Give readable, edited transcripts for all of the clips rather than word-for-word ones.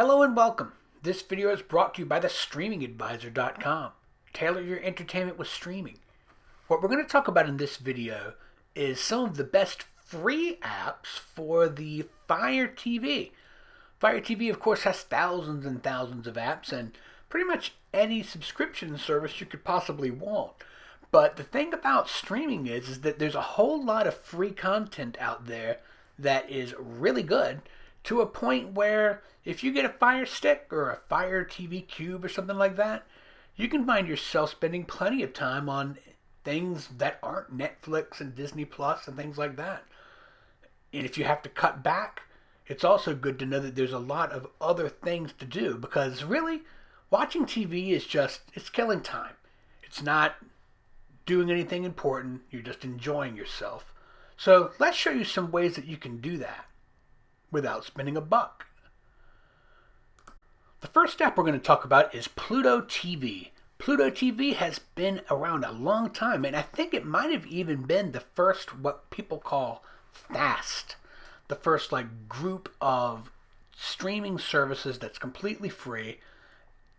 Hello and welcome. This video is brought to you by thestreamingadvisor.com. Tailor your entertainment with streaming. What we're going to talk about in this video is some of the best free apps for the Fire TV. Fire TV, of course, has thousands and thousands of apps and pretty much any subscription service you could possibly want. But the thing about streaming is that there's a whole lot of free content out there that is really good, to a point where if you get a Fire Stick or a Fire TV Cube or something like that, you can find yourself spending plenty of time on things that aren't Netflix and Disney Plus and things like that. And if you have to cut back, it's also good to know that there's a lot of other things to do, because really, watching TV is it's killing time. It's not doing anything important, you're just enjoying yourself. So let's show you some ways that you can do that without spending a buck. The first app we're going to talk about is Pluto TV. Pluto TV has been around a long time, and I think it might have even been the first, what people call FAST, the first group of streaming services that's completely free,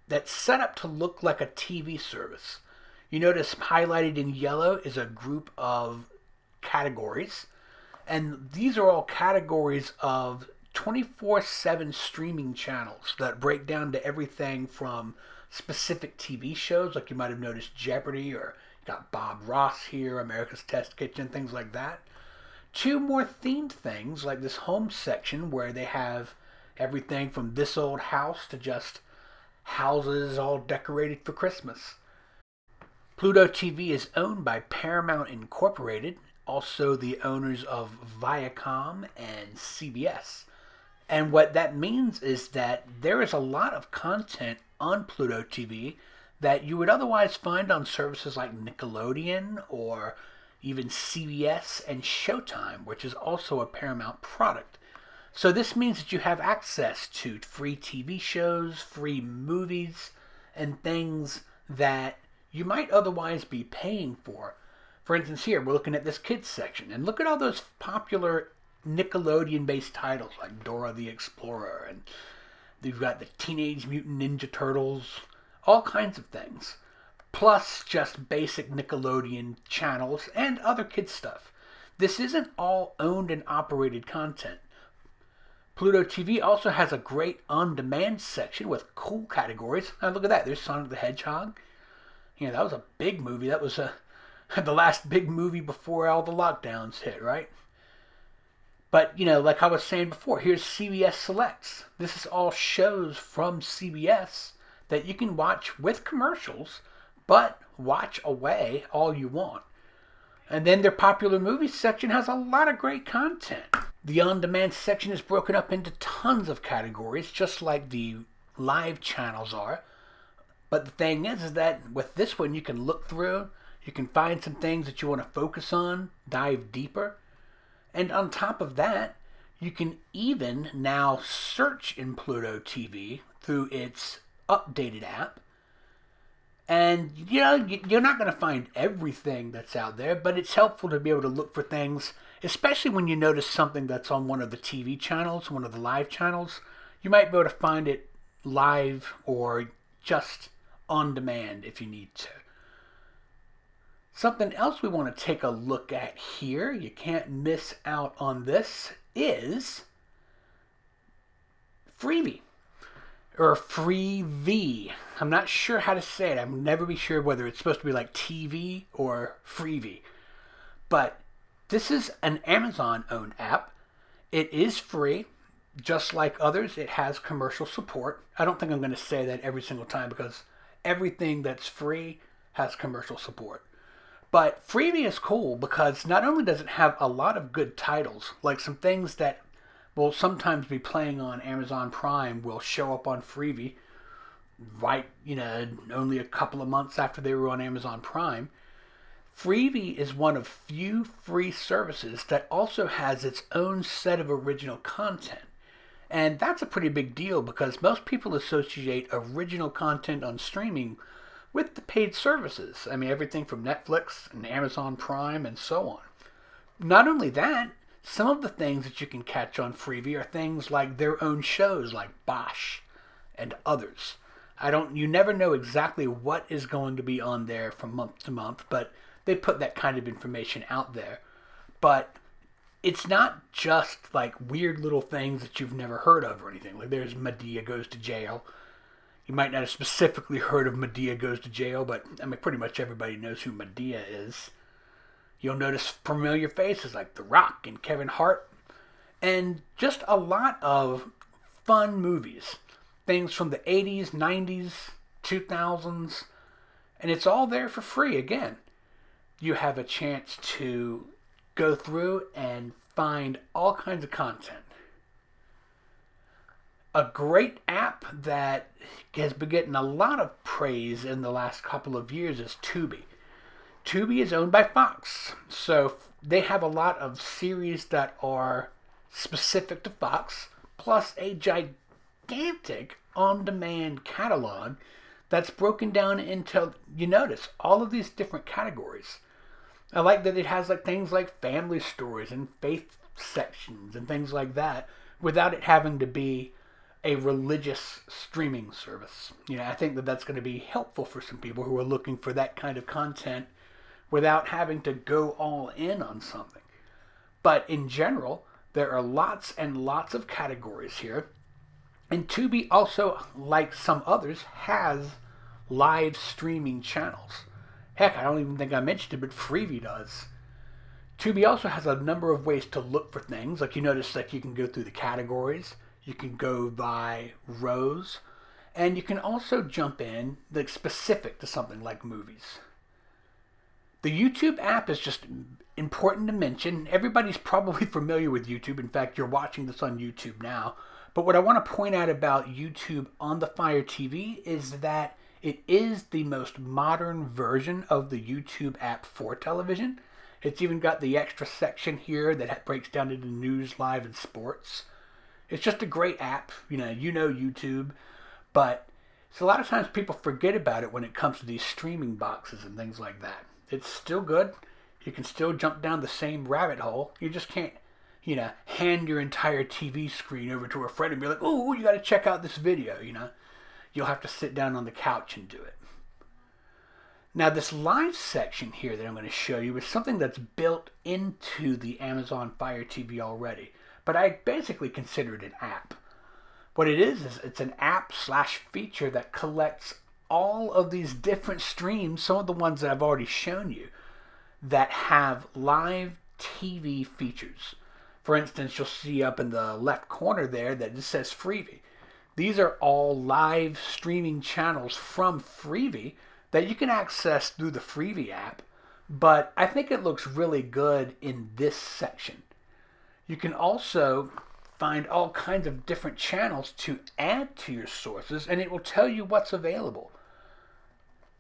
that's set up to look like a TV service. You notice highlighted in yellow is a group of categories, and these are all categories of 24/7 streaming channels that break down to everything from specific TV shows, like you might have noticed Jeopardy, or you got Bob Ross here, America's Test Kitchen, things like that, to more themed things like this home section where they have everything from This Old House to just houses all decorated for Christmas. Pluto TV is owned by Paramount Incorporated, also the owners of Viacom and CBS. And what that means is that there is a lot of content on Pluto TV that you would otherwise find on services like Nickelodeon or even CBS and Showtime, which is also a Paramount product. So this means that you have access to free TV shows, free movies, and things that you might otherwise be paying for. For instance, here we're looking at this kids section, and look at all those popular Nickelodeon-based titles like Dora the Explorer, and you've got the Teenage Mutant Ninja Turtles, all kinds of things, plus just basic Nickelodeon channels and other kids stuff. This isn't all owned and operated content. Pluto TV also has a great on-demand section with cool categories. Now look at that, there's Sonic the Hedgehog. That was a big movie. That was the last big movie before all the lockdowns hit, right? But, like I was saying before, here's CBS Selects. This is all shows from CBS that you can watch with commercials, but watch away all you want. And then their popular movies section has a lot of great content. The on-demand section is broken up into tons of categories, just like the live channels are. But the thing is that with this one, you can look through, you can find some things that you want to focus on, dive deeper. And on top of that, you can even now search in Pluto TV through its updated app. And, you're not going to find everything that's out there, but it's helpful to be able to look for things, especially when you notice something that's on one of the TV channels, one of the live channels. You might be able to find it live or just on demand if you need to. Something else we want to take a look at here, you can't miss out on this, is Freevee, or Freevee. I'm not sure how to say it. I'll never be sure whether it's supposed to be like TV or Freevee. But this is an Amazon-owned app. It is free. Just like others, it has commercial support. I don't think I'm going to say that every single time, because everything that's free has commercial support. But Freevee is cool because not only does it have a lot of good titles, like some things that will sometimes be playing on Amazon Prime will show up on Freevee, right, only a couple of months after they were on Amazon Prime. Freevee is one of few free services that also has its own set of original content. And that's a pretty big deal, because most people associate original content on streaming with the paid services. I mean, everything from Netflix and Amazon Prime and so on. Not only that, some of the things that you can catch on Freevee are things like their own shows, like Bosch, and others. You never know exactly what is going to be on there from month to month, but they put that kind of information out there. But it's not just like weird little things that you've never heard of or anything. Like there's Madea Goes to Jail. You might not have specifically heard of Madea Goes to Jail, but I mean, pretty much everybody knows who Madea is. You'll notice familiar faces like The Rock and Kevin Hart, and just a lot of fun movies. Things from the 80s, 90s, 2000s, and it's all there for free again. You have a chance to go through and find all kinds of content. A great app that has been getting a lot of praise in the last couple of years is Tubi. Tubi is owned by Fox, so they have a lot of series that are specific to Fox, plus a gigantic on-demand catalog that's broken down into, you notice, all of these different categories. I like that it has like things like family stories and faith sections and things like that without it having to be a religious streaming service. I think that that's going to be helpful for some people who are looking for that kind of content without having to go all in on something. But in general, there are lots and lots of categories here. And Tubi also, like some others, has live streaming channels. Heck, I don't even think I mentioned it, but Freevee does. Tubi also has a number of ways to look for things. Like you notice that you can go through the categories, you can go by rows, and you can also jump in like specific to something like movies. The YouTube app is just important to mention. Everybody's probably familiar with YouTube. In fact, you're watching this on YouTube now. But what I want to point out about YouTube on the Fire TV is that it is the most modern version of the YouTube app for television. It's even got the extra section here that breaks down into news, live, and sports. It's just a great app. You know YouTube, but a lot of times people forget about it when it comes to these streaming boxes and things like that. It's still good. You can still jump down the same rabbit hole. You just can't, hand your entire TV screen over to a friend and be like, "Oh, you got to check out this video." You'll have to sit down on the couch and do it. Now, this live section here that I'm going to show you is something that's built into the Amazon Fire TV already, but I basically consider it an app. What it is it's an app/feature that collects all of these different streams, some of the ones that I've already shown you, that have live TV features. For instance, you'll see up in the left corner there that it says Freevee. These are all live streaming channels from Freevee that you can access through the Freevee app, but I think it looks really good in this section. You can also find all kinds of different channels to add to your sources, and it will tell you what's available.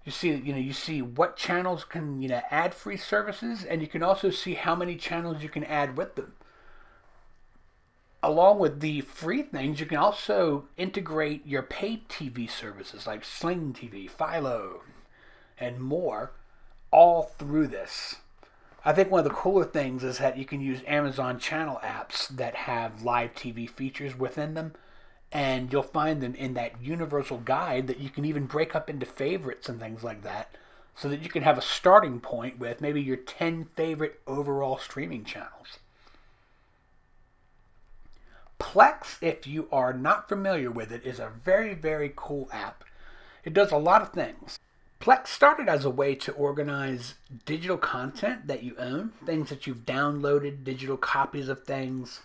You see what channels can add free services, and you can also see how many channels you can add with them. Along with the free things, you can also integrate your paid TV services like Sling TV, Philo, and more, all through this. I think one of the cooler things is that you can use Amazon channel apps that have live TV features within them, and you'll find them in that universal guide that you can even break up into favorites and things like that, so that you can have a starting point with maybe your 10 favorite overall streaming channels. Plex, if you are not familiar with it, is a very, very cool app. It does a lot of things. Plex started as a way to organize digital content that you own, things that you've downloaded, digital copies of things,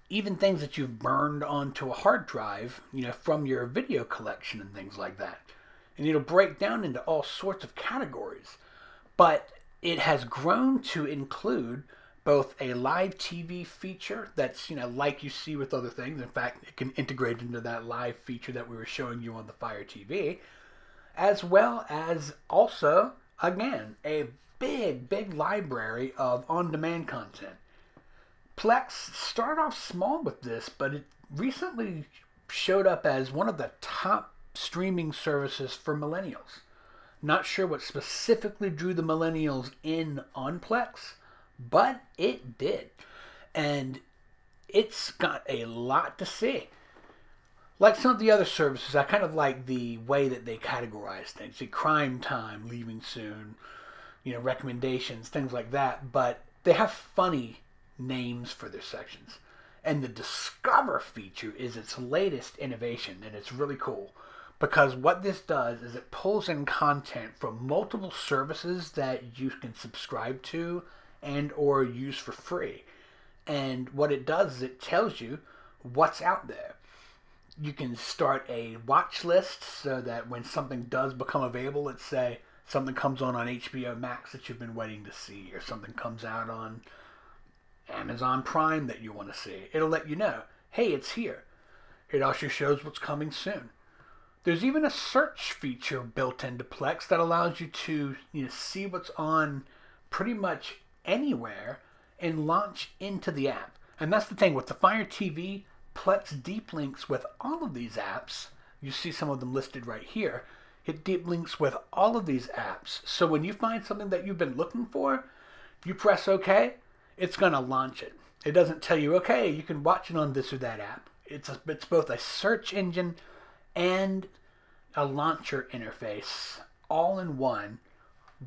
even things that you've burned onto a hard drive, from your video collection and things like that. And it'll break down into all sorts of categories. But it has grown to include both a live TV feature that's, like you see with other things. In fact, it can integrate into that live feature that we were showing you on the Fire TV, as well as also, again, a big, big library of on-demand content. Plex started off small with this, but it recently showed up as one of the top streaming services for millennials. Not sure what specifically drew the millennials in on Plex, but it did. And it's got a lot to see. Like some of the other services, I kind of like the way that they categorize things. See, Crime Time, Leaving Soon, recommendations, things like that. But they have funny names for their sections. And the Discover feature is its latest innovation, and it's really cool. Because what this does is it pulls in content from multiple services that you can subscribe to and or use for free. And what it does is it tells you what's out there. You can start a watch list so that when something does become available, let's say something comes on HBO Max that you've been waiting to see, or something comes out on Amazon Prime that you want to see, it'll let you know, hey, it's here. It also shows what's coming soon. There's even a search feature built into Plex that allows you to see what's on pretty much anywhere and launch into the app. And that's the thing with the Fire TV. Plex deep links with all of these apps. You see some of them listed right here. It deep links with all of these apps. So when you find something that you've been looking for, you press OK, it's going to launch it. It doesn't tell you, okay, you can watch it on this or that app. It's both a search engine and a launcher interface all in one,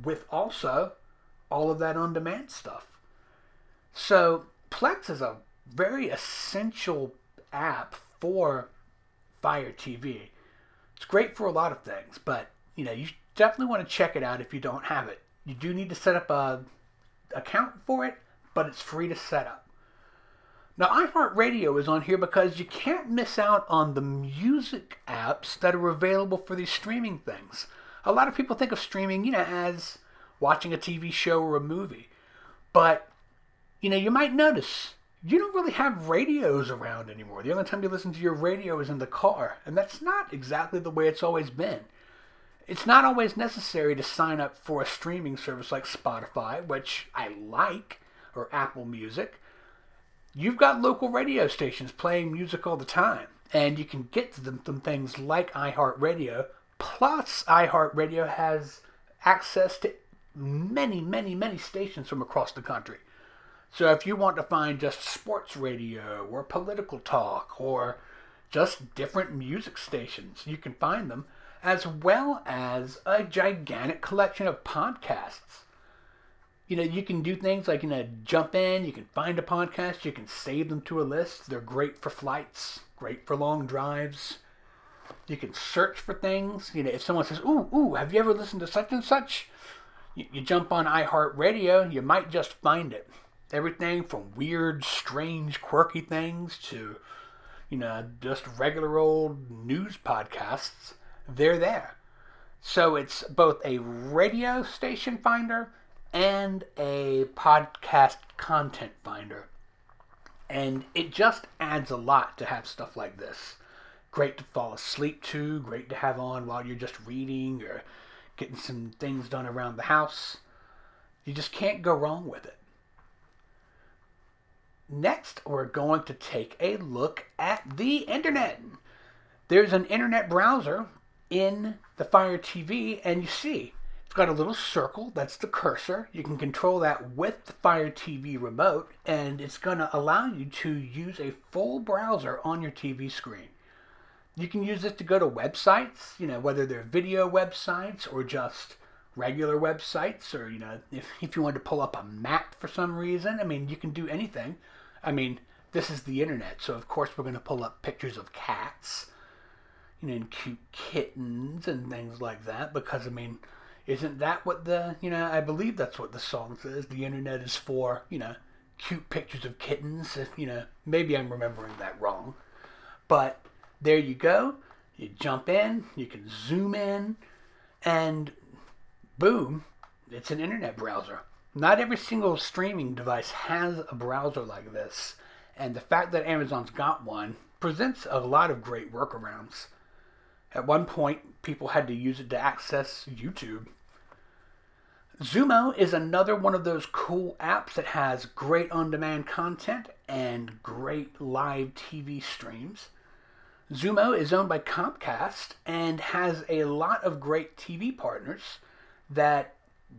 with also all of that on-demand stuff. So Plex is a very essential app for Fire TV. It's great for a lot of things, but you definitely want to check it out if you don't have it. You do need to set up a account for it, but it's free to set up. Now, iHeartRadio is on here because you can't miss out on the music apps that are available for these streaming things. A lot of people think of streaming, as watching a TV show or a movie. But, you might notice you don't really have radios around anymore. The only time you listen to your radio is in the car. And that's not exactly the way it's always been. It's not always necessary to sign up for a streaming service like Spotify, which I like, or Apple Music. You've got local radio stations playing music all the time. And you can get to them from things like iHeartRadio. Plus, iHeartRadio has access to many, many, many stations from across the country. So if you want to find just sports radio or political talk or just different music stations, you can find them, as well as a gigantic collection of podcasts. You can do things like, jump in, you can find a podcast, you can save them to a list. They're great for flights, great for long drives. You can search for things. If someone says, ooh, have you ever listened to such and such? You jump on iHeartRadio, you might just find it. Everything from weird, strange, quirky things to, just regular old news podcasts. They're there. So it's both a radio station finder and a podcast content finder. And it just adds a lot to have stuff like this. Great to fall asleep to, great to have on while you're just reading or getting some things done around the house. You just can't go wrong with it. Next, we're going to take a look at the internet. There's an internet browser in the Fire TV, and you see it's got a little circle. That's the cursor. You can control that with the Fire TV remote, and it's going to allow you to use a full browser on your TV screen. You can use this to go to websites, whether they're video websites or just regular websites, or, if you want to pull up a map for some reason. You can do anything. This is the internet, so of course we're going to pull up pictures of cats, and cute kittens and things like that, because, isn't that what I believe that's what the song says. The internet is for, cute pictures of kittens. Maybe I'm remembering that wrong. But there you go. You jump in, you can zoom in, and boom, it's an internet browser. Not every single streaming device has a browser like this. And the fact that Amazon's got one presents a lot of great workarounds. At one point, people had to use it to access YouTube. Zumo is another one of those cool apps that has great on-demand content and great live TV streams. Zumo is owned by Comcast and has a lot of great TV partners that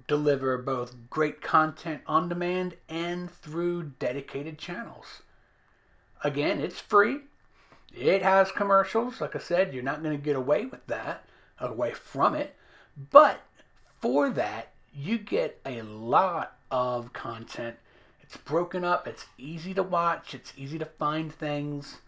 deliver both great content on demand and through dedicated channels. Again, it's free. It has commercials. Like I said, you're not going to get away from it. But for that, you get a lot of content. It's broken up. It's easy to watch. It's easy to find things.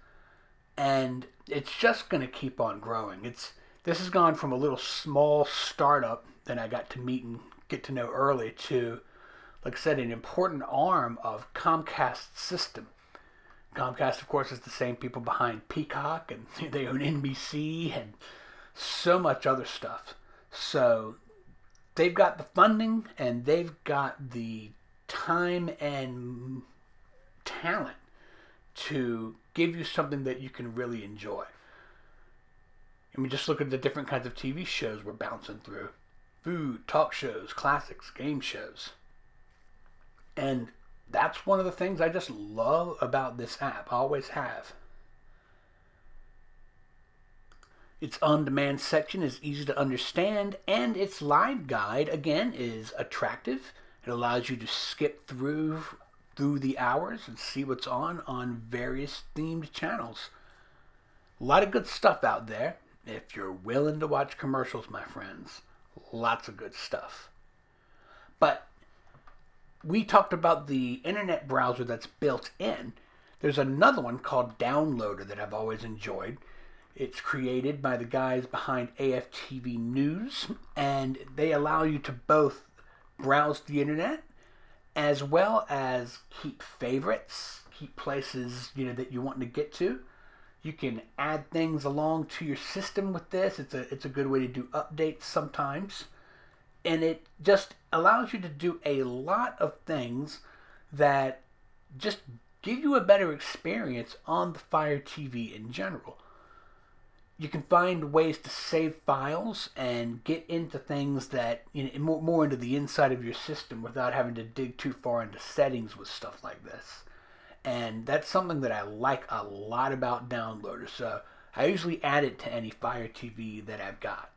And it's just going to keep on growing. This has gone from a little small startup that I got to meet and get to know early to, like I said, an important arm of Comcast's system. Comcast, of course, is the same people behind Peacock, and they own NBC and so much other stuff. So they've got the funding and they've got the time and talent to give you something that you can really enjoy. I mean, just look at the different kinds of TV shows we're bouncing through. Food, talk shows, classics, game shows. And that's one of the things I just love about this app. I always have. Its on-demand section is easy to understand, and its live guide, again, is attractive. It allows you to skip through the hours and see what's on various themed channels. A lot of good stuff out there. If you're willing to watch commercials, my friends, lots of good stuff. But we talked about the internet browser that's built in. There's another one called Downloader that I've always enjoyed. It's created by the guys behind AFTV News, and they allow you to both browse the internet as well as keep favorites, keep places that you want to get to. You can add things along to your system with this. It's a good way to do updates sometimes. And it just allows you to do a lot of things that just give you a better experience on the Fire TV in general. You can find ways to save files and get into things that, more into the inside of your system without having to dig too far into settings with stuff like this. And that's something that I like a lot about Downloader. So I usually add it to any Fire TV that I've got.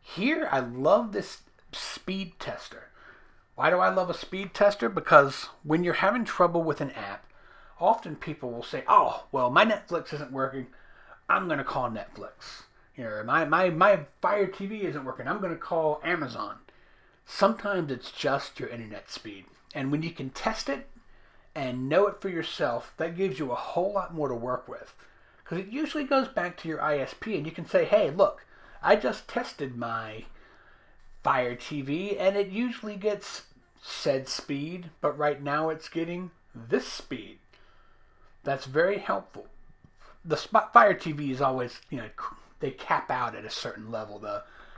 Here, I love this speed tester. Why do I love a speed tester? Because when you're having trouble with an app, often people will say, oh, well, my Netflix isn't working. I'm going to call Netflix. My Fire TV isn't working. I'm going to call Amazon. Sometimes it's just your internet speed. And when you can test it and know it for yourself, that gives you a whole lot more to work with. Because it usually goes back to your ISP and you can say, hey, look, I just tested my Fire TV and it usually gets said speed, but right now it's getting this speed. That's very helpful. The Fire TV is always, they cap out at a certain level.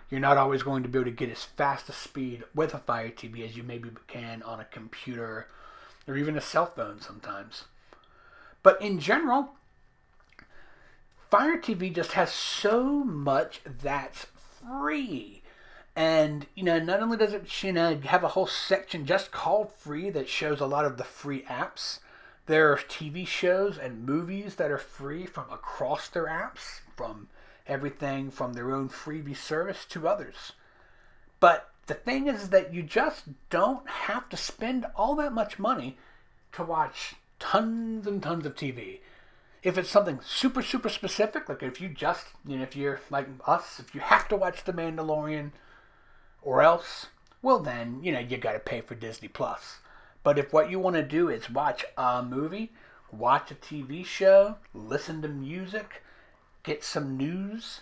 You're not always going to be able to get as fast a speed with a Fire TV as you maybe can on a computer or even a cell phone sometimes. But in general, Fire TV just has so much that's free. And, not only does it, have a whole section just called free that shows a lot of the free apps. There are TV shows and movies that are free from across their apps, from everything from their own freebie service to others. But the thing is that you just don't have to spend all that much money to watch tons and tons of TV. If it's something super, super specific, like if you just, if you're like us, if you have to watch The Mandalorian or else, well then, you got to pay for Disney Plus. But if what you want to do is watch a movie, watch a TV show, listen to music, get some news,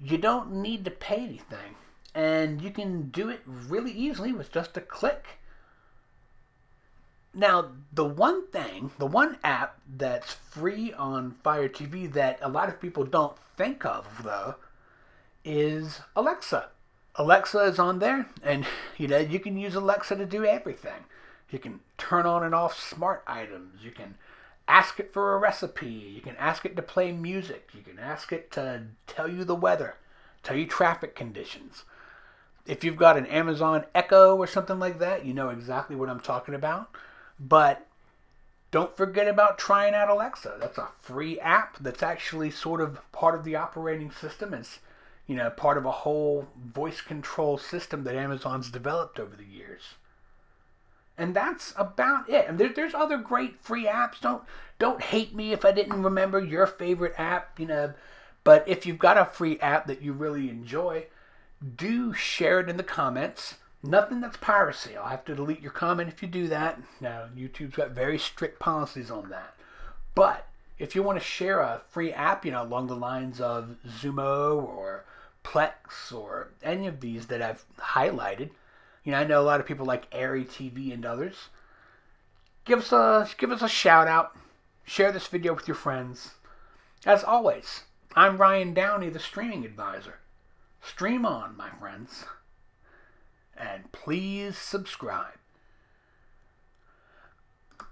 you don't need to pay anything. And you can do it really easily with just a click. Now, the one app that's free on Fire TV that a lot of people don't think of, though, is Alexa. Alexa is on there, and you can use Alexa to do everything. You can turn on and off smart items. You can ask it for a recipe. You can ask it to play music. You can ask it to tell you the weather, tell you traffic conditions. If you've got an Amazon Echo or something like that, you know exactly what I'm talking about. But don't forget about trying out Alexa. That's a free app that's actually sort of part of the operating system. It's, part of a whole voice control system that Amazon's developed over the years. And that's about it. And there's other great free apps. Don't hate me if I didn't remember your favorite app, But if you've got a free app that you really enjoy, do share it in the comments. Nothing that's piracy. I'll have to delete your comment if you do that. Now, YouTube's got very strict policies on that. But if you want to share a free app, along the lines of Zumo or Plex or any of these that I've highlighted, I know a lot of people like Airy TV and others. Give us a shout out. Share this video with your friends. As always, I'm Ryan Downey, the streaming advisor. Stream on, my friends. And please subscribe.